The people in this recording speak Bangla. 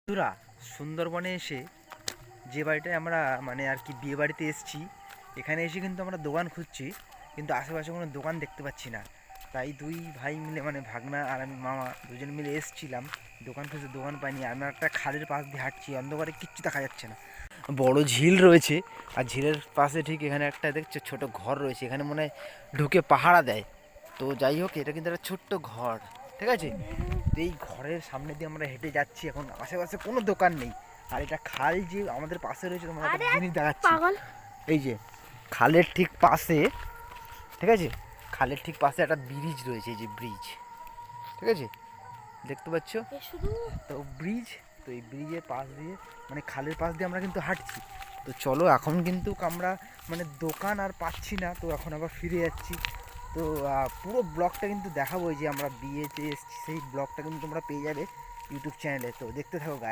বন্ধুরা, সুন্দরবনে এসে যে বাড়িটায় আমরা মানে আর কি বিয়ে বাড়িতে এসেছি, এখানে এসে কিন্তু আমরা দোকান খুঁজছি, কিন্তু আশেপাশে কোনো দোকান দেখতে পাচ্ছি না। তাই দুই ভাই মিলে মানে ভাগনা আর আমি মামা দুজন মিলে এসেছিলাম দোকান খুঁজতে, দোকান পাইনি। আমরা একটা খালের পাশ দিয়ে হাঁটছি, অন্ধকারে কিচ্ছু দেখা যাচ্ছে না। বড় ঝিল রয়েছে, আর ঝিলের পাশে ঠিক এখানে একটা দেখছো ছোট ঘর রয়েছে, এখানে মনে হয় ঢুকে পাহারা দেয়। তো যাই হোক, এটা কিন্তু একটা ছোট্ট ঘর, ঠিক আছে। তো এই ঘরের সামনে দিয়ে আমরা হেঁটে যাচ্ছি, এখন আশেপাশে কোনো দোকান নেই। আর এটা খাল যে আমাদের পাশে রয়েছে, তোমার একটা জিনিস দেখাচ্ছি। এই যে খালের ঠিক পাশে, ঠিক আছে, খালের ঠিক পাশে একটা ব্রিজ রয়েছে, এই যে ব্রিজ, ঠিক আছে, দেখতে পাচ্ছ তো ব্রিজ। তো এই ব্রিজের পাশ দিয়ে মানে খালের পাশ দিয়ে আমরা কিন্তু হাঁটছি। তো চলো, এখন কিন্তু আমরা মানে দোকান আর পাচ্ছি না, তো এখন আবার ফিরে যাচ্ছি। তো পুরো ব্লগটা কিন্তু দেখাবো, যে আমরা বিয়েতে এসেছি সেই ব্লগটা কিন্তু তোমরা পেয়ে যাবে ইউটিউব চ্যানেলে। তো দেখতে থাকো গায়ে।